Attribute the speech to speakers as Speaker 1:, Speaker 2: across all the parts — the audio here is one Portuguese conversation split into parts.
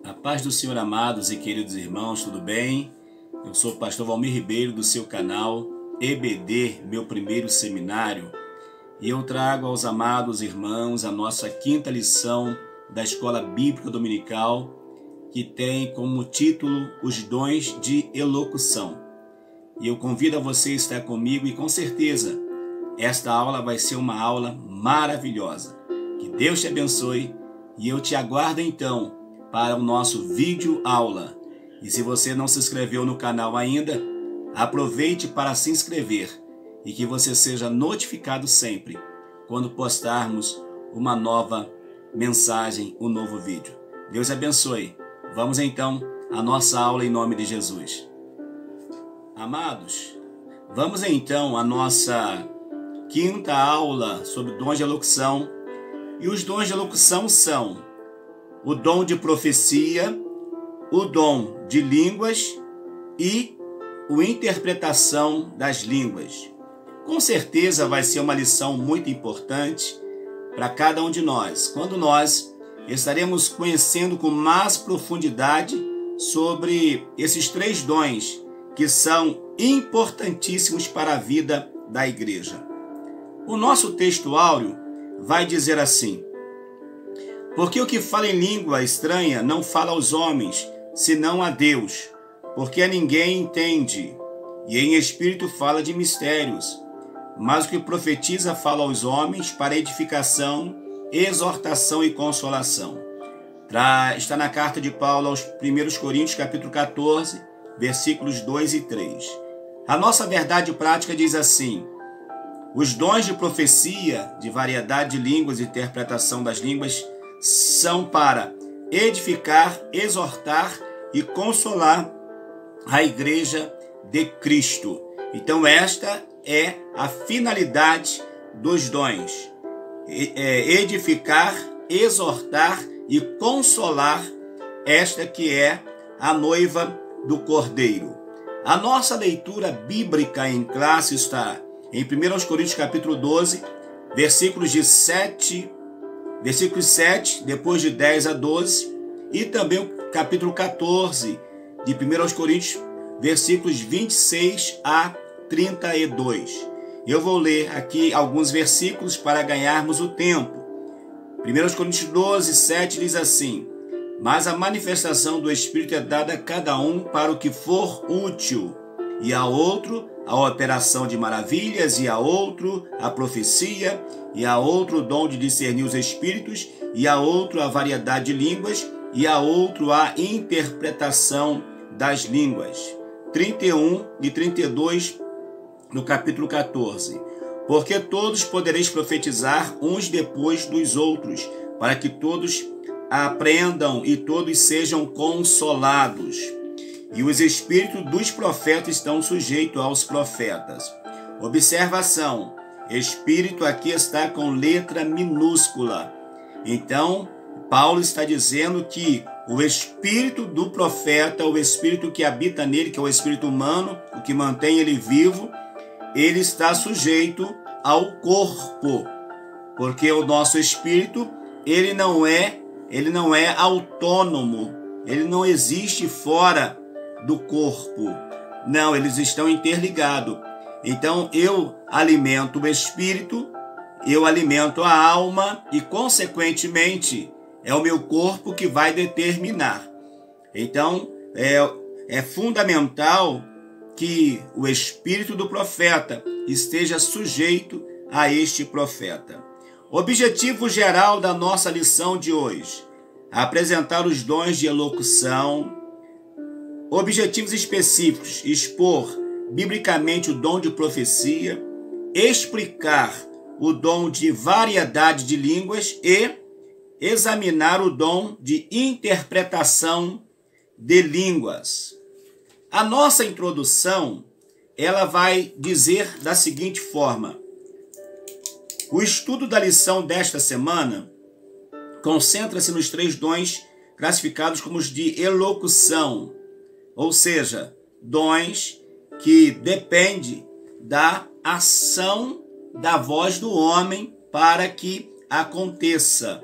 Speaker 1: A paz do Senhor, amados e queridos irmãos, tudo bem? Eu sou o pastor Valmir Ribeiro do seu canal EBD, meu primeiro seminário, e eu trago aos amados irmãos a nossa quinta lição da Escola Bíblica Dominical, que tem como título Os Dons de Elocução. E eu convido a você a estar comigo e com certeza esta aula vai ser uma aula maravilhosa. Que Deus te abençoe e eu te aguardo então para o nosso vídeo aula. E se você não se inscreveu no canal ainda, aproveite para se inscrever e que você seja notificado sempre quando postarmos uma nova mensagem, um novo vídeo. Deus abençoe. Vamos então à nossa aula em nome de Jesus. Amados, vamos então à nossa quinta aula sobre dons de elocução. E os dons de elocução são o dom de profecia, o dom de línguas e a interpretação das línguas. Com certeza vai ser uma lição muito importante para cada um de nós, quando nós estaremos conhecendo com mais profundidade sobre esses três dons que são importantíssimos para a vida da igreja. O nosso texto áureo vai dizer assim: porque o que fala em língua estranha não fala aos homens, senão a Deus, porque a ninguém entende, e em espírito fala de mistérios. Mas o que profetiza fala aos homens para edificação, exortação e consolação. Está na carta de Paulo aos 1 Coríntios, capítulo 14, versículos 2 e 3. A nossa verdade prática diz assim: os dons de profecia, de variedade de línguas e interpretação das línguas são para edificar, exortar e consolar a igreja de Cristo. Então esta é a finalidade dos dons: edificar, exortar e consolar esta que é a noiva do Cordeiro. A nossa leitura bíblica em classe está em 1 Coríntios capítulo 12, versículos 7, depois de 10 a 12, e também o capítulo 14 de 1 Coríntios, versículos 26 a 32. Eu vou ler aqui alguns versículos para ganharmos o tempo. 1 Coríntios 12, 7 diz assim: mas a manifestação do Espírito é dada a cada um para o que for útil, e a outro a operação de maravilhas, e a outro a profecia, e a outro o dom de discernir os espíritos, e a outro a variedade de línguas, e a outro a interpretação das línguas. 31 e 32 no capítulo 14. Porque todos podereis profetizar uns depois dos outros, para que todos aprendam e todos sejam consolados. E os espíritos dos profetas estão sujeitos aos profetas. Observação: espírito aqui está com letra minúscula. Então, Paulo está dizendo que o espírito do profeta, o espírito que habita nele, que é o espírito humano, o que mantém ele vivo, ele está sujeito ao corpo. Porque o nosso espírito, ele não é autônomo, ele não existe fora do corpo. Não, eles estão interligados. Então eu alimento o espírito, eu alimento a alma e consequentemente é o meu corpo que vai determinar. Então é fundamental que o espírito do profeta esteja sujeito a este profeta. Objetivo geral da nossa lição de hoje: apresentar os dons de elocução. Objetivos específicos: expor biblicamente o dom de profecia, explicar o dom de variedade de línguas e examinar o dom de interpretação de línguas. A nossa introdução, ela vai dizer da seguinte forma: o estudo da lição desta semana concentra-se nos três dons classificados como os de elocução, ou seja, dons que dependem da ação da voz do homem para que aconteça.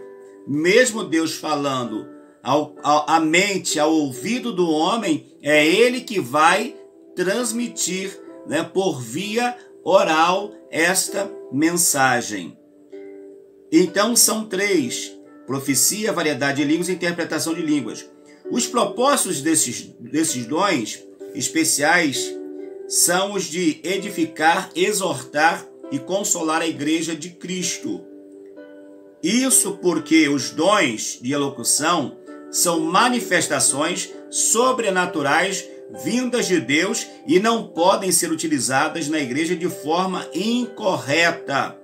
Speaker 1: Mesmo Deus falando à mente, ao ouvido do homem, é ele que vai transmitir, né, por via oral esta mensagem. Então são três: profecia, variedade de línguas e interpretação de línguas. Os propósitos desses dons especiais são os de edificar, exortar e consolar a igreja de Cristo. Isso porque os dons de elocução são manifestações sobrenaturais vindas de Deus e não podem ser utilizadas na igreja de forma incorreta.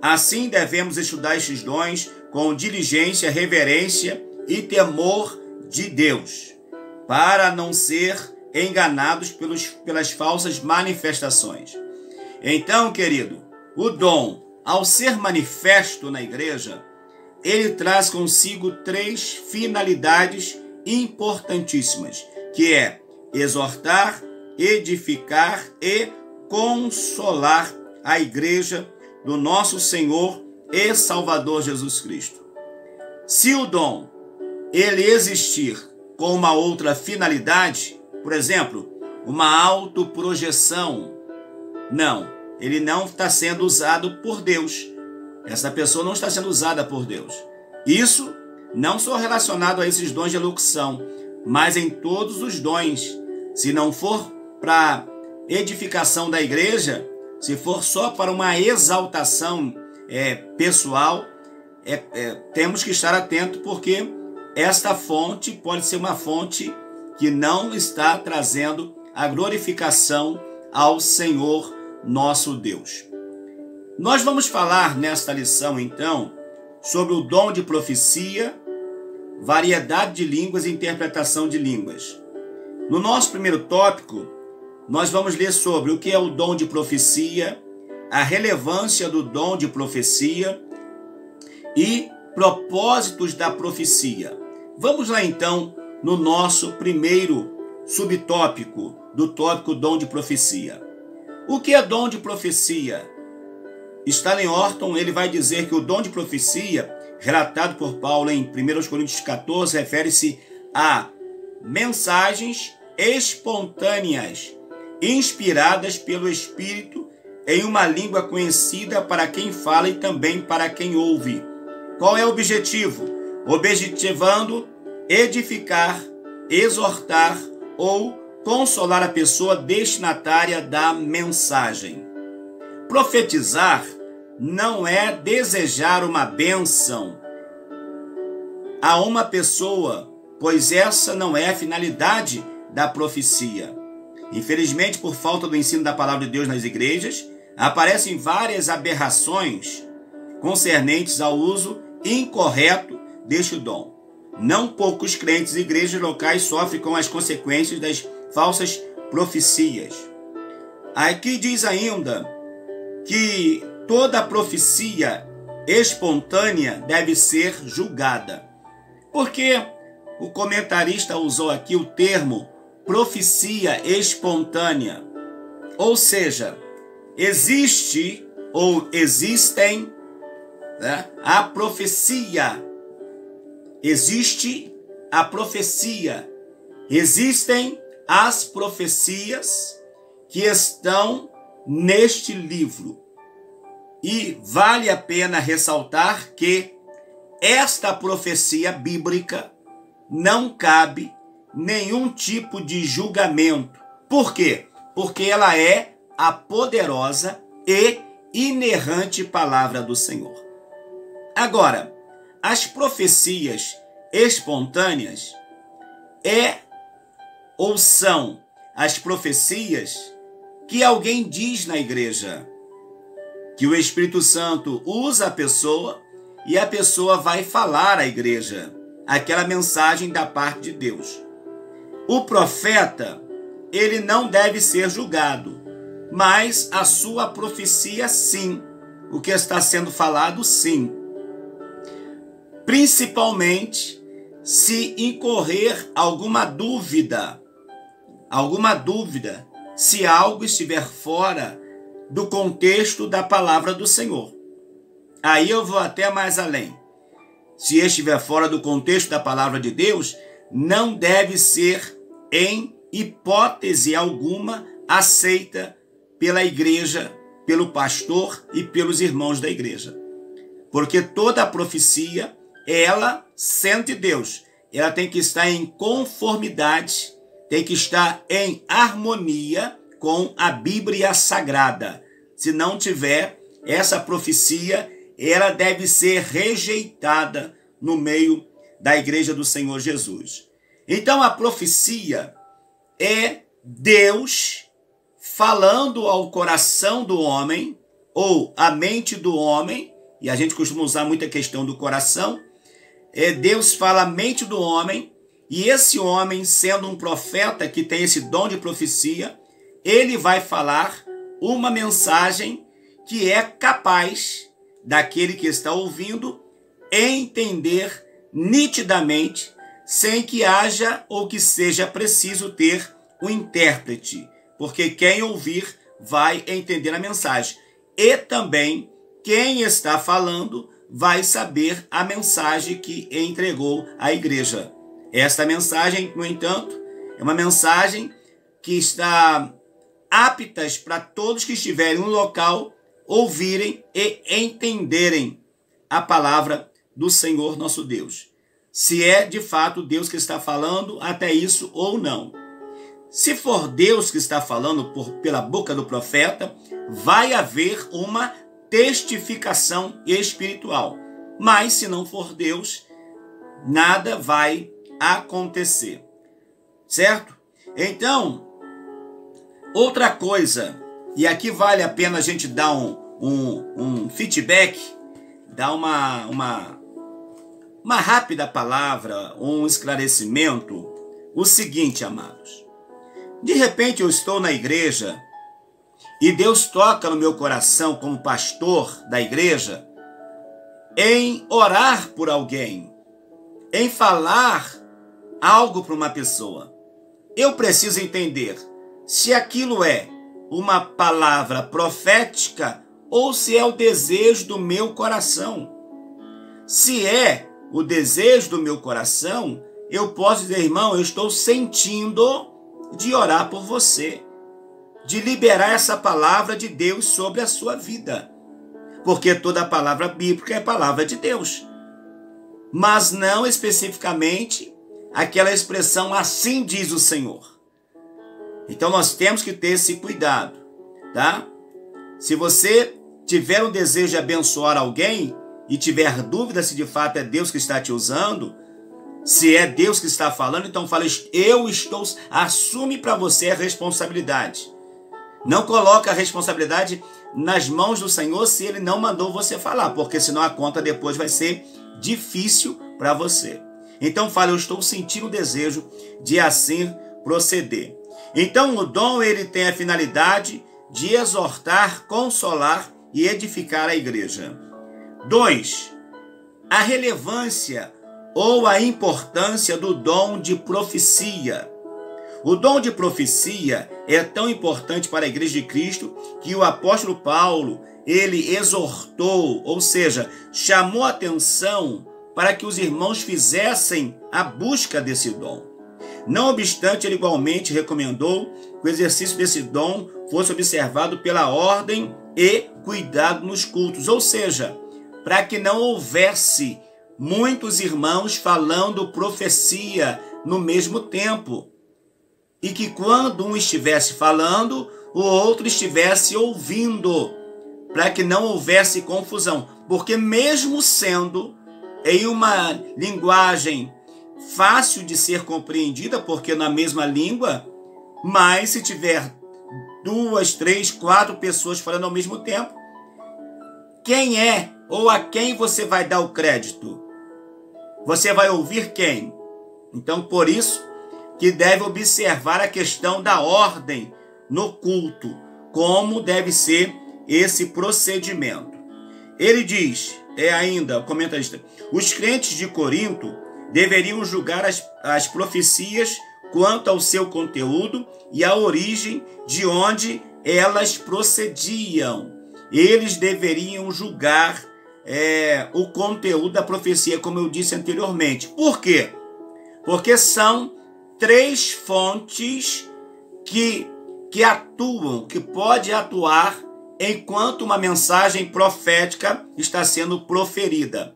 Speaker 1: Assim, devemos estudar estes dons com diligência, reverência e temor de Deus, para não ser enganados pelas falsas manifestações. Então, querido, o dom, ao ser manifesto na igreja, ele traz consigo três finalidades importantíssimas, que é exortar, edificar e consolar a igreja do nosso Senhor e Salvador Jesus Cristo. Se o dom ele existir com uma outra finalidade, por exemplo, uma autoprojeção, não, ele não está sendo usado por Deus. Essa pessoa não está sendo usada por Deus. Isso não só relacionado a esses dons de elocução, mas em todos os dons. Se não for para edificação da igreja, se for só para uma exaltação pessoal, temos que estar atento, porque esta fonte pode ser uma fonte que não está trazendo a glorificação ao Senhor nosso Deus. Nós vamos falar nesta lição, então, sobre o dom de profecia, variedade de línguas e interpretação de línguas. No nosso primeiro tópico, nós vamos ler sobre o que é o dom de profecia, a relevância do dom de profecia e propósitos da profecia. Vamos lá, então, no nosso primeiro subtópico do tópico dom de profecia. O que é dom de profecia? Stanley Orton, ele vai dizer que o dom de profecia, relatado por Paulo em 1 Coríntios 14, refere-se a mensagens espontâneas, inspiradas pelo Espírito em uma língua conhecida para quem fala e também para quem ouve. Qual é o objetivo? Objetivando edificar, exortar ou consolar a pessoa destinatária da mensagem. Profetizar não é desejar uma bênção a uma pessoa, pois essa não é a finalidade da profecia. Infelizmente, por falta do ensino da palavra de Deus nas igrejas, aparecem várias aberrações concernentes ao uso incorreto deste dom. Não poucos crentes e igrejas locais sofrem com as consequências das falsas profecias. Aqui diz ainda que toda profecia espontânea deve ser julgada. Por que o comentarista usou aqui o termo profecia espontânea? Ou seja, existe ou existem, né, a profecia. Existe a profecia. Existem as profecias que estão neste livro. E vale a pena ressaltar que esta profecia bíblica não cabe nenhum tipo de julgamento. Por quê? Porque ela é a poderosa e inerrante palavra do Senhor. Agora, as profecias espontâneas ou são as profecias que alguém diz na igreja, que o Espírito Santo usa a pessoa e a pessoa vai falar à igreja aquela mensagem da parte de Deus. O profeta, ele não deve ser julgado, mas a sua profecia sim, o que está sendo falado sim. Principalmente se incorrer alguma dúvida, se algo estiver fora do contexto da palavra do Senhor. Aí eu vou até mais além. se estiver fora do contexto da palavra de Deus, não deve ser, em hipótese alguma, aceita pela igreja, pelo pastor e pelos irmãos da igreja. Porque toda a profecia, ela, sendo de Deus, ela tem que estar em conformidade, tem que estar em harmonia com a Bíblia Sagrada. Se não tiver, essa profecia, ela deve ser rejeitada no meio da igreja do Senhor Jesus. Então a profecia é Deus falando ao coração do homem, ou à mente do homem, e a gente costuma usar muito a questão do coração. Deus fala à mente do homem, e esse homem, sendo um profeta que tem esse dom de profecia, ele vai falar uma mensagem que é capaz daquele que está ouvindo entender nitidamente, sem que haja ou que seja preciso ter um intérprete, porque quem ouvir vai entender a mensagem. E também quem está falando vai saber a mensagem que entregou à igreja. Esta mensagem, no entanto, é uma mensagem que está apta para todos que estiverem no local ouvirem e entenderem a palavra do Senhor nosso Deus. Se é de fato Deus que está falando até isso ou não. Se for Deus que está falando pela boca do profeta, vai haver uma testificação espiritual. Mas se não for Deus, nada vai acontecer. Certo? Então, outra coisa, e aqui vale a pena a gente dar um feedback, dar uma rápida palavra, um esclarecimento. O seguinte, amados. De repente eu estou na igreja e Deus toca no meu coração como pastor da igreja em orar por alguém, em falar algo para uma pessoa. Eu preciso entender se aquilo é uma palavra profética ou se é o desejo do meu coração. Se é o desejo do meu coração, eu posso dizer, irmão, eu estou sentindo de orar por você, de liberar essa palavra de Deus sobre a sua vida, porque toda palavra bíblica é palavra de Deus, mas não especificamente aquela expressão assim diz o Senhor. Então nós temos que ter esse cuidado, tá? Se você tiver um desejo de abençoar alguém e tiver dúvida se de fato é Deus que está te usando, se é Deus que está falando, então fala, assume para você a responsabilidade. Não coloca a responsabilidade nas mãos do Senhor se Ele não mandou você falar, porque senão a conta depois vai ser difícil para você. Então fala, eu estou sentindo o desejo de assim proceder. Então o dom ele tem a finalidade de exortar, consolar e edificar a igreja. 2. A relevância ou a importância do dom de profecia. O dom de profecia é tão importante para a igreja de Cristo que o apóstolo Paulo, ele exortou, ou seja, chamou a atenção para que os irmãos fizessem a busca desse dom. Não obstante, ele igualmente recomendou que o exercício desse dom fosse observado pela ordem e cuidado nos cultos, ou seja, para que não houvesse muitos irmãos falando profecia no mesmo tempo, e que quando um estivesse falando, o outro estivesse ouvindo, para que não houvesse confusão, porque mesmo sendo em uma linguagem fácil de ser compreendida, porque na mesma língua, mas se tiver 2, 3, 4 pessoas falando ao mesmo tempo, quem é ou a quem você vai dar o crédito? Você vai ouvir quem? Então, por isso que deve observar a questão da ordem no culto, como deve ser esse procedimento. Ele diz, ainda, o comentarista, os crentes de Corinto deveriam julgar as profecias quanto ao seu conteúdo e à origem de onde elas procediam. Eles deveriam julgar o conteúdo da profecia, como eu disse anteriormente. Por quê? Porque são 3 fontes que atuam, que pode atuar enquanto uma mensagem profética está sendo proferida.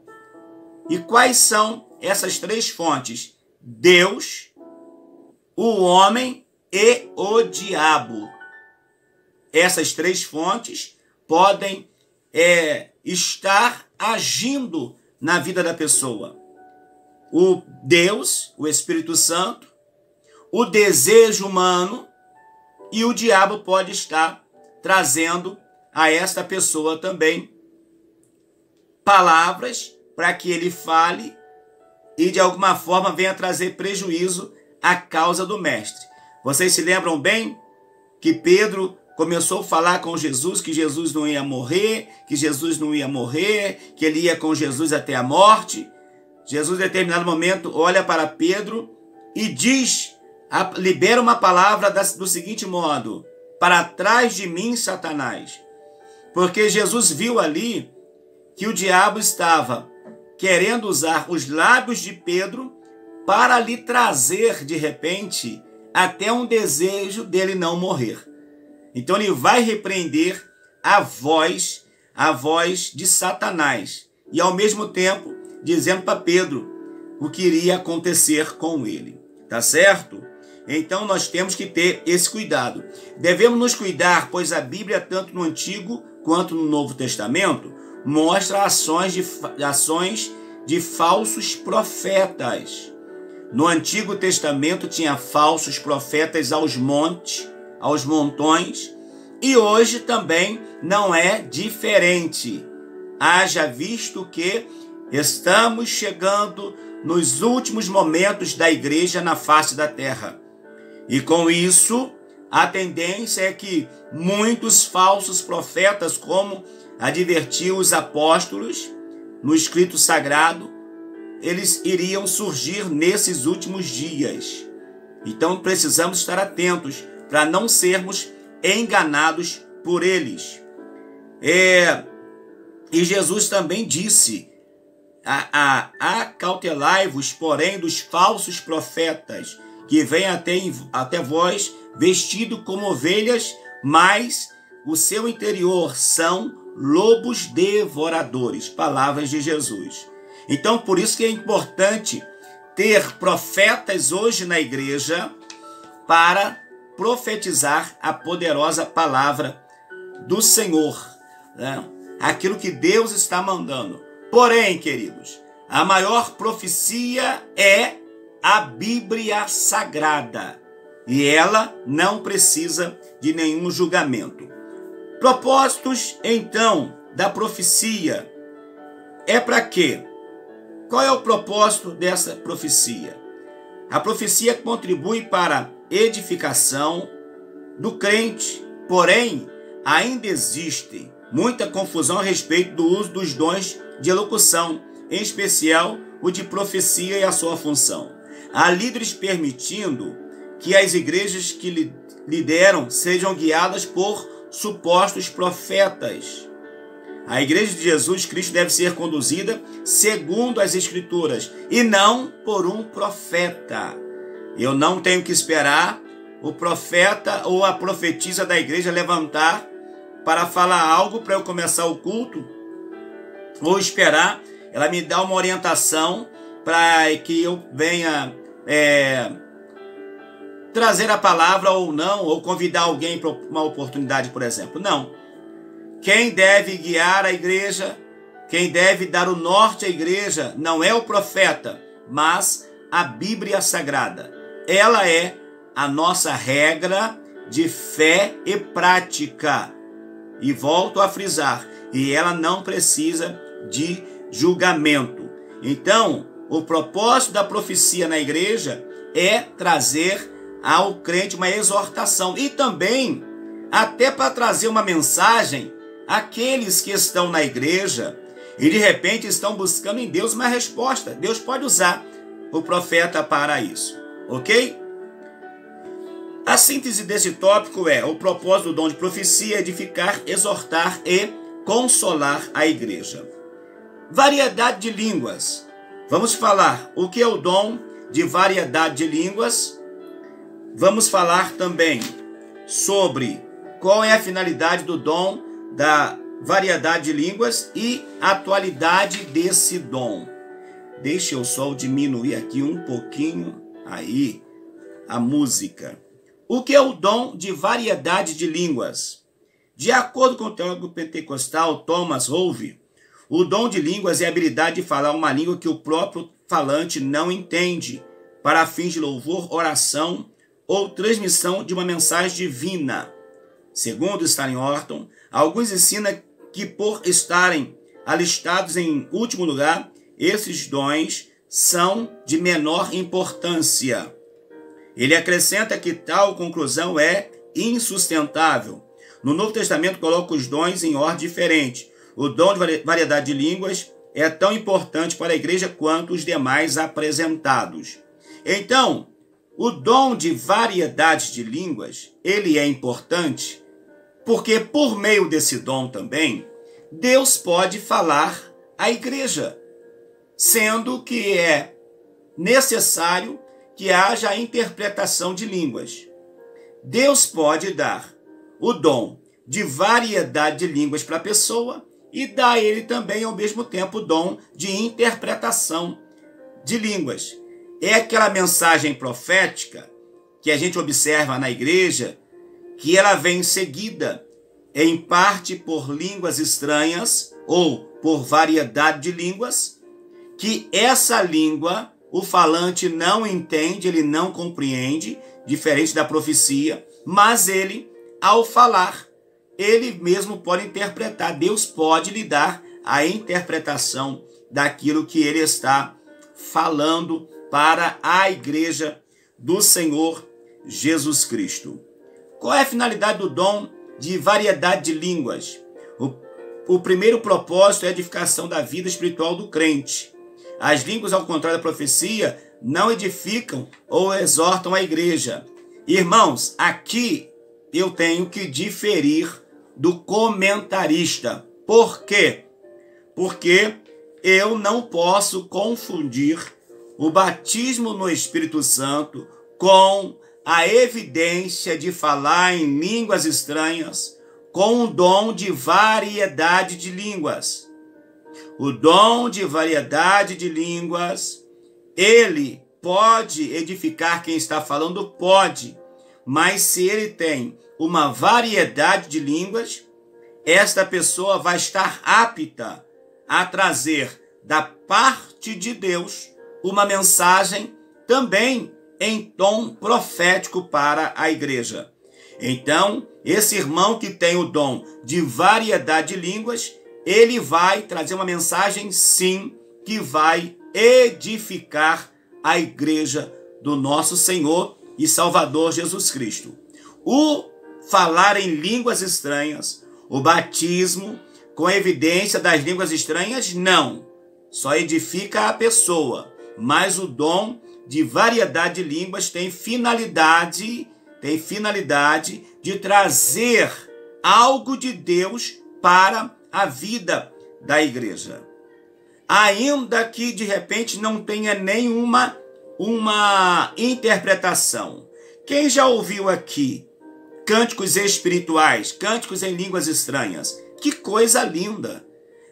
Speaker 1: E quais são essas 3 fontes? Deus, o homem e o diabo. Essas 3 fontes podem estar agindo na vida da pessoa. O Deus, o Espírito Santo, o desejo humano, e o diabo pode estar trazendo a esta pessoa também palavras para que ele fale e de alguma forma venha trazer prejuízo à causa do mestre. Vocês se lembram bem que Pedro começou a falar com Jesus que Jesus não ia morrer, que ele ia com Jesus até a morte. Jesus, em determinado momento, olha para Pedro e libera uma palavra do seguinte modo: para trás de mim, Satanás. Porque Jesus viu ali que o diabo estava querendo usar os lábios de Pedro para lhe trazer, de repente, até um desejo dele não morrer. Então ele vai repreender a voz de Satanás. E ao mesmo tempo, dizendo para Pedro o que iria acontecer com ele. Tá certo? Então nós temos que ter esse cuidado. Devemos nos cuidar, pois a Bíblia, tanto no Antigo quanto no Novo Testamento, mostra ações de falsos profetas. No Antigo Testamento tinha falsos profetas aos montes, aos montões, e hoje também não é diferente. Haja visto que estamos chegando nos últimos momentos da igreja na face da terra. E com isso, a tendência é que muitos falsos profetas, como advertiu os apóstolos no escrito sagrado, eles iriam surgir nesses últimos dias. Então precisamos estar atentos para não sermos enganados por eles. E Jesus também disse: acautelai-vos, porém, dos falsos profetas, que vêm até vós vestido como ovelhas, mas o seu interior são lobos devoradores. Palavras de Jesus. Então, por isso que é importante ter profetas hoje na igreja para profetizar a poderosa palavra do Senhor, né? Aquilo que Deus está mandando. Porém, queridos, a maior profecia é a Bíblia Sagrada, e ela não precisa de nenhum julgamento. Propósitos, então, da profecia é para quê? Qual é o propósito dessa profecia? A profecia contribui para a edificação do crente, porém, ainda existe muita confusão a respeito do uso dos dons de elocução, em especial o de profecia e a sua função. Há líderes permitindo que as igrejas que lideram sejam guiadas por supostos profetas. A igreja de Jesus Cristo deve ser conduzida segundo as Escrituras e não por um profeta. Eu não tenho que esperar o profeta ou a profetisa da igreja levantar para falar algo para eu começar o culto, ou esperar ela me dar uma orientação para que eu venha trazer a palavra ou não, ou convidar alguém para uma oportunidade, por exemplo. Não. Quem deve guiar a igreja, quem deve dar o norte à igreja, não é o profeta, mas a Bíblia Sagrada. Ela é a nossa regra de fé e prática. E volto a frisar, e ela não precisa de julgamento. Então, o propósito da profecia na igreja é trazer ao crente uma exortação e também até para trazer uma mensagem àqueles que estão na igreja e de repente estão buscando em Deus uma resposta. Deus pode usar o profeta para isso, ok? A síntese desse tópico é: o propósito do dom de profecia é edificar, exortar e consolar a igreja. Variedade de línguas. Vamos falar o que é o dom de variedade de línguas. Vamos falar também sobre qual é a finalidade do dom da variedade de línguas e a atualidade desse dom. Deixa eu só diminuir aqui um pouquinho aí a música. O que é o dom de variedade de línguas? De acordo com o teólogo pentecostal Thomas Hove, o dom de línguas é a habilidade de falar uma língua que o próprio falante não entende, para fins de louvor, oração ou transmissão de uma mensagem divina. Segundo Stanley Horton, alguns ensinam que por estarem alistados em último lugar, esses dons são de menor importância. Ele acrescenta que tal conclusão é insustentável. No Novo Testamento coloca os dons em ordem diferente. O dom de variedade de línguas é tão importante para a igreja quanto os demais apresentados. Então, o dom de variedade de línguas, ele é importante porque por meio desse dom também, Deus pode falar à igreja, sendo que é necessário que haja a interpretação de línguas. Deus pode dar o dom de variedade de línguas para a pessoa e dar a ele também, ao mesmo tempo, o dom de interpretação de línguas. É aquela mensagem profética que a gente observa na igreja, que ela vem seguida, em parte por línguas estranhas ou por variedade de línguas, que essa língua o falante não entende, ele não compreende, diferente da profecia, mas ele, ao falar, ele mesmo pode interpretar. Deus pode lhe dar a interpretação daquilo que ele está falando para a igreja do Senhor Jesus Cristo. Qual é a finalidade do dom de variedade de línguas? O primeiro propósito é a edificação da vida espiritual do crente. As línguas, ao contrário da profecia, não edificam ou exortam a igreja. Irmãos, aqui eu tenho que diferir do comentarista. Por quê? Porque eu não posso confundir o batismo no Espírito Santo com a evidência de falar em línguas estranhas com o dom de variedade de línguas. O dom de variedade de línguas, ele pode edificar quem está falando, pode, mas se ele tem uma variedade de línguas, esta pessoa vai estar apta a trazer da parte de Deus uma mensagem também em tom profético para a igreja. Então, esse irmão que tem o dom de variedade de línguas, ele vai trazer uma mensagem, sim, que vai edificar a igreja do nosso Senhor e Salvador Jesus Cristo. O falar em línguas estranhas, o batismo com evidência das línguas estranhas, não. Só edifica a pessoa, mas o dom de variedade de línguas tem finalidade de trazer algo de Deus para a vida da igreja. Ainda que de repente não tenha nenhuma interpretação. Quem já ouviu aqui cânticos espirituais, cânticos em línguas estranhas? Que coisa linda!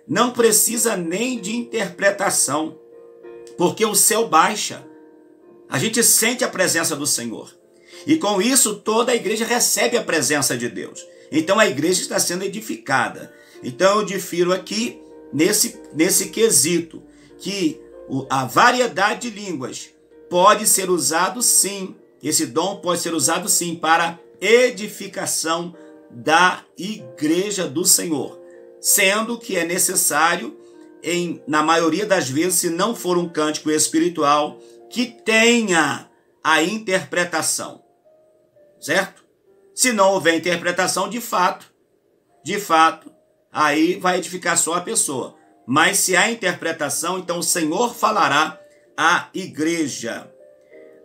Speaker 1: Não precisa nem de interpretação, porque o céu baixa. A gente sente a presença do Senhor. E com isso toda a igreja recebe a presença de Deus. Então a igreja está sendo edificada. Então eu difiro aqui nesse quesito, que a variedade de línguas pode ser usado sim, esse dom pode ser usado sim para edificação da igreja do Senhor, sendo que é necessário, na maioria das vezes, se não for um cântico espiritual, que tenha a interpretação, certo? Se não houver interpretação, de fato, aí vai edificar só a pessoa. Mas se há interpretação, então o Senhor falará à igreja.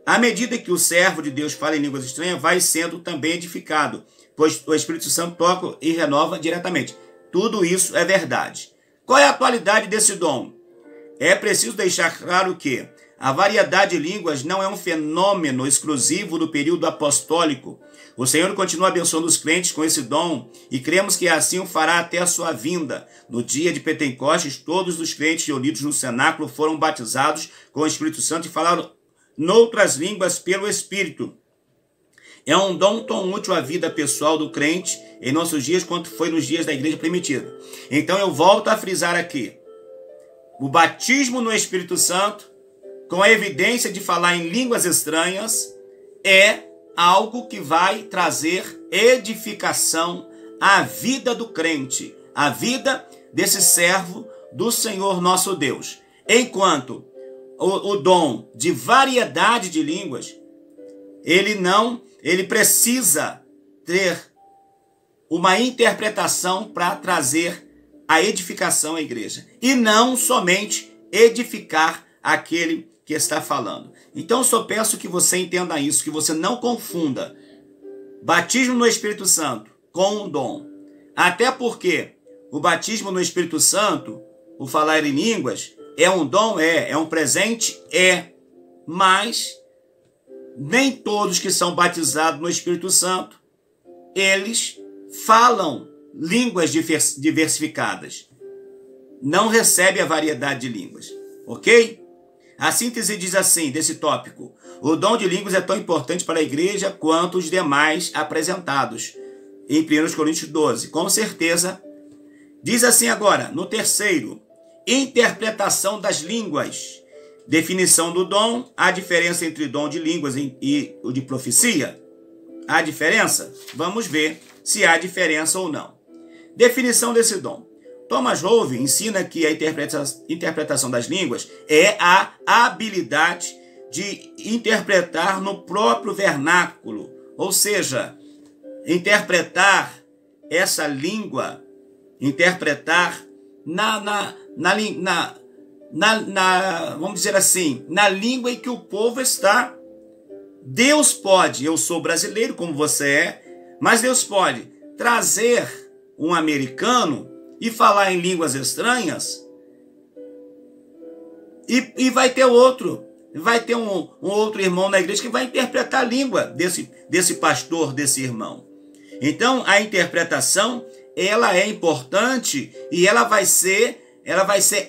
Speaker 1: À medida que o servo de Deus fala em línguas estranhas, vai sendo também edificado, pois o Espírito Santo toca e renova diretamente. Tudo isso é verdade. Qual é a atualidade desse dom? É preciso deixar claro que a variedade de línguas não é um fenômeno exclusivo do período apostólico. O Senhor continua abençoando os crentes com esse dom e cremos que assim o fará até a sua vinda. No dia de Pentecostes, todos os crentes reunidos no cenáculo foram batizados com o Espírito Santo e falaram noutras línguas pelo Espírito. É um dom tão útil à vida pessoal do crente em nossos dias quanto foi nos dias da igreja primitiva. Então eu volto a frisar aqui. O batismo no Espírito Santo, com a evidência de falar em línguas estranhas, é algo que vai trazer edificação à vida do crente, à vida desse servo do Senhor nosso Deus. Enquanto o dom de variedade de línguas, ele precisa ter uma interpretação para trazer a edificação à igreja. E não somente edificar aquele que está falando. Então eu só peço que você entenda isso, que você não confunda batismo no Espírito Santo com um dom. Até porque o batismo no Espírito Santo, o falar em línguas, é um dom? É um presente? Mas nem todos que são batizados no Espírito Santo, eles falam línguas diversificadas. Não recebe a variedade de línguas. Ok? A síntese diz assim, desse tópico: o dom de línguas é tão importante para a igreja quanto os demais apresentados. Em 1 Coríntios 12. Com certeza. Diz assim agora, no terceiro, interpretação das línguas. Definição do dom, a diferença entre dom de línguas e o de profecia. Há diferença? Vamos ver se há diferença ou não. Definição desse dom. Thomas Rowe ensina que a interpretação das línguas é a habilidade de interpretar no próprio vernáculo, ou seja, interpretar essa língua, interpretar vamos dizer assim, na língua em que o povo está. Deus pode, eu sou brasileiro como você é, mas Deus pode trazer um americano e falar em línguas estranhas, e vai ter outro, um outro irmão na igreja que vai interpretar a língua desse pastor, desse irmão. Então, a interpretação, ela é importante e ela vai ser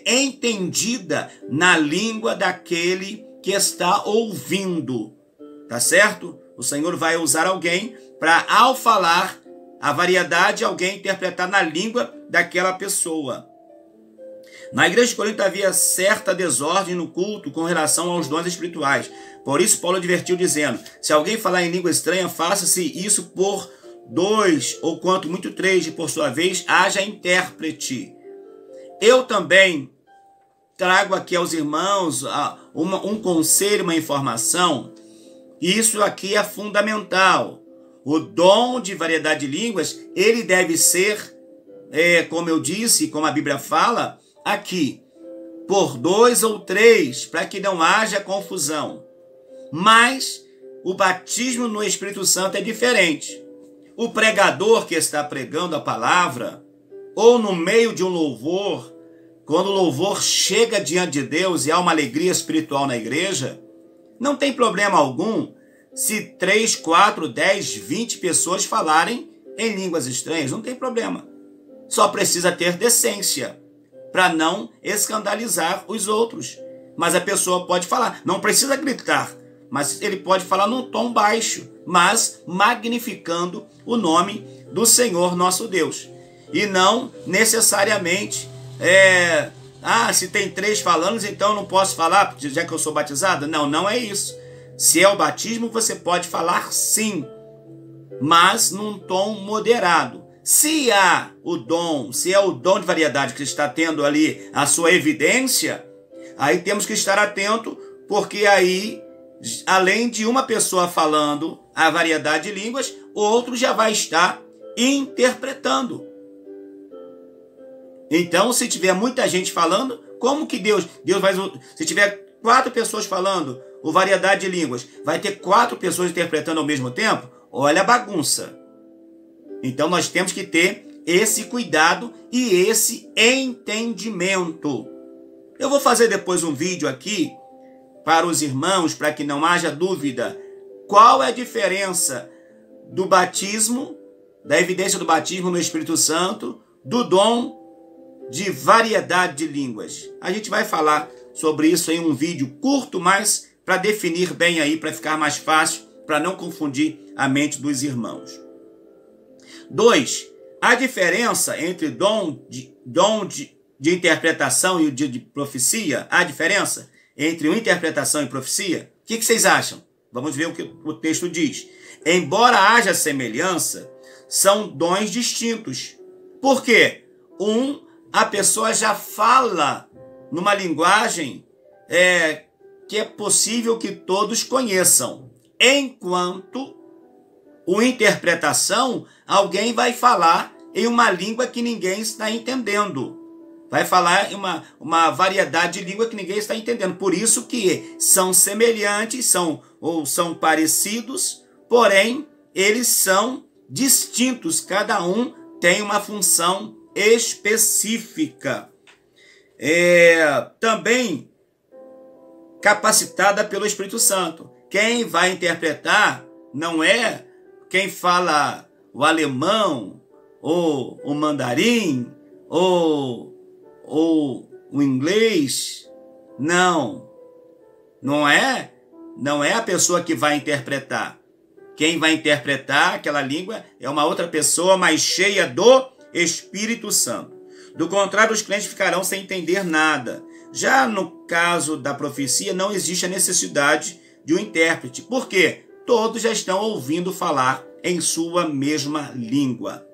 Speaker 1: entendida na língua daquele que está ouvindo, tá certo? O Senhor vai usar alguém para, ao falar a variedade, alguém interpretar na língua daquela pessoa. Na igreja de Corinto havia certa desordem no culto com relação aos dons espirituais. Por isso Paulo advertiu dizendo: se alguém falar em língua estranha, faça-se isso por 2 ou quanto muito 3, e por sua vez haja intérprete. Eu também trago aqui aos irmãos um conselho, uma informação. Isso aqui é fundamental. O dom de variedade de línguas, ele deve ser, como eu disse, como a Bíblia fala, aqui, por 2 ou 3, para que não haja confusão. Mas o batismo no Espírito Santo é diferente. O pregador que está pregando a palavra, ou no meio de um louvor, quando o louvor chega diante de Deus e há uma alegria espiritual na igreja, não tem problema algum se 3, 4, 10, 20 pessoas falarem em línguas estranhas, não tem problema. Só precisa ter decência para não escandalizar os outros. Mas a pessoa pode falar, não precisa gritar, mas ele pode falar num tom baixo, mas magnificando o nome do Senhor nosso Deus. E não necessariamente, se tem 3 falando, então eu não posso falar, já que eu sou batizado? Não, não é isso. Se é o batismo, você pode falar sim, mas num tom moderado. Se há o dom, se é o dom de variedade que está tendo ali a sua evidência, aí temos que estar atento, porque aí, além de uma pessoa falando a variedade de línguas, outro já vai estar interpretando. Então, se tiver muita gente falando, como que Deus vai... Se tiver 4 pessoas falando o variedade de línguas, vai ter 4 pessoas interpretando ao mesmo tempo? Olha a bagunça. Então, nós temos que ter esse cuidado e esse entendimento. Eu vou fazer depois um vídeo aqui para os irmãos, para que não haja dúvida, qual é a diferença do batismo, da evidência do batismo no Espírito Santo, do dom de variedade de línguas. A gente vai falar sobre isso em um vídeo curto, mas para definir bem aí, para ficar mais fácil, para não confundir a mente dos irmãos. 2. A diferença entre dom de interpretação e o de profecia, a diferença entre interpretação e profecia, o que vocês acham? Vamos ver o que o texto diz. Embora haja semelhança, são dons distintos. Por quê? A pessoa já fala numa linguagem que é possível que todos conheçam. Enquanto a interpretação, alguém vai falar em uma língua que ninguém está entendendo. Vai falar em uma variedade de língua que ninguém está entendendo. Por isso que são semelhantes, são parecidos, porém, eles são distintos. Cada um tem uma função específica. Também capacitada pelo Espírito Santo. Quem vai interpretar não é quem fala o alemão, ou o mandarim, ou o inglês. Não é a pessoa que vai interpretar. Quem vai interpretar aquela língua é uma outra pessoa mais cheia do Espírito Santo. Do contrário, os crentes ficarão sem entender nada. Já no caso da profecia, não existe a necessidade de um intérprete. Por quê? Todos já estão ouvindo falar em sua mesma língua.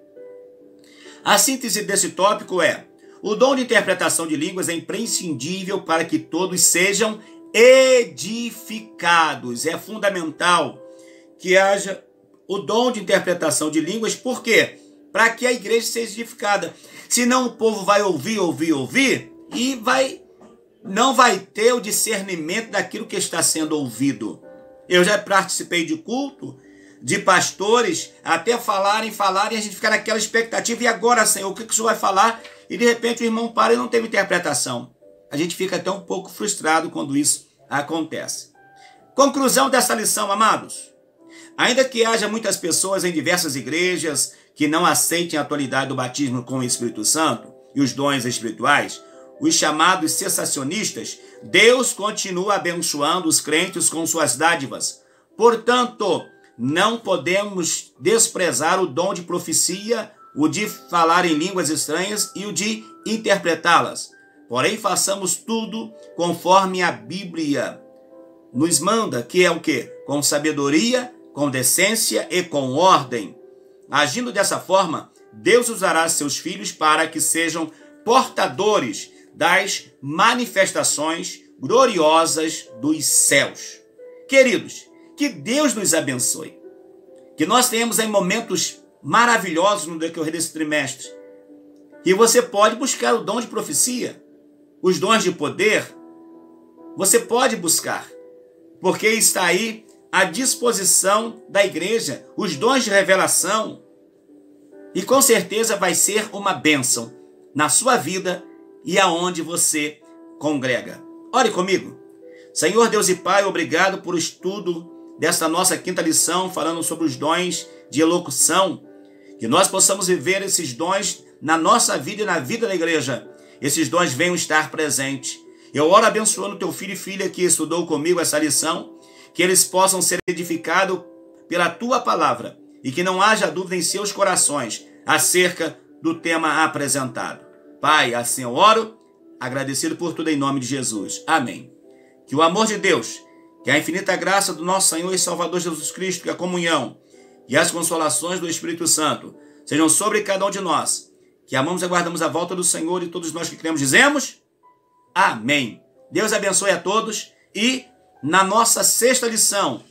Speaker 1: A síntese desse tópico é: o dom de interpretação de línguas é imprescindível para que todos sejam edificados. É fundamental que haja o dom de interpretação de línguas. Por quê? Para que a igreja seja edificada. Senão o povo vai ouvir e não vai ter o discernimento daquilo que está sendo ouvido. Eu já participei de culto, de pastores, até falarem, e a gente fica naquela expectativa. E agora, Senhor, o que o Senhor vai falar? E de repente o irmão para e não teve interpretação. A gente fica até um pouco frustrado quando isso acontece. Conclusão dessa lição, amados. Ainda que haja muitas pessoas em diversas igrejas que não aceitem a atualidade do batismo com o Espírito Santo e os dons espirituais, os chamados cessacionistas, Deus continua abençoando os crentes com suas dádivas. Portanto, não podemos desprezar o dom de profecia, o de falar em línguas estranhas e o de interpretá-las. Porém, façamos tudo conforme a Bíblia nos manda, que é o quê? Com sabedoria, com decência e com ordem. Agindo dessa forma, Deus usará seus filhos para que sejam portadores das manifestações gloriosas dos céus. Queridos, que Deus nos abençoe. Que nós tenhamos aí momentos maravilhosos no decorrer desse trimestre. E você pode buscar o dom de profecia, os dons de poder. Você pode buscar, porque está aí à disposição da igreja, os dons de revelação. E com certeza vai ser uma bênção na sua vida e aonde você congrega. Ore comigo. Senhor Deus e Pai, obrigado por estudo desta nossa quinta lição, falando sobre os dons de elocução. Que nós possamos viver esses dons na nossa vida e na vida da igreja. Esses dons venham estar presentes. Eu oro abençoando teu filho e filha que estudou comigo essa lição, que eles possam ser edificados pela tua palavra e que não haja dúvida em seus corações acerca do tema apresentado. Pai, assim eu oro, agradecido por tudo em nome de Jesus. Amém. Que o amor de Deus, que a infinita graça do nosso Senhor e Salvador Jesus Cristo, que a comunhão e as consolações do Espírito Santo sejam sobre cada um de nós, que amamos e aguardamos a volta do Senhor, e todos nós que cremos dizemos amém. Deus abençoe a todos, e na nossa sexta lição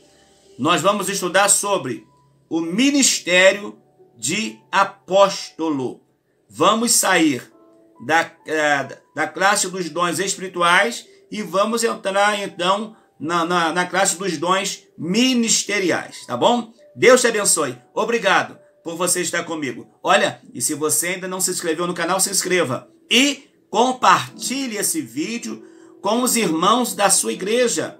Speaker 1: nós vamos estudar sobre o ministério de apóstolo. Vamos sair da classe dos dons espirituais e vamos entrar então na classe dos dons ministeriais, tá bom? Deus te abençoe. Obrigado por você estar comigo. Olha, e se você ainda não se inscreveu no canal, se inscreva. E compartilhe esse vídeo com os irmãos da sua igreja.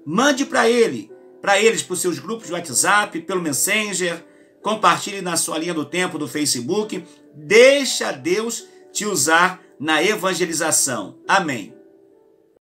Speaker 1: Mande para eles, para os seus grupos de WhatsApp, pelo Messenger. Compartilhe na sua linha do tempo do Facebook. Deixa Deus te usar na evangelização. Amém.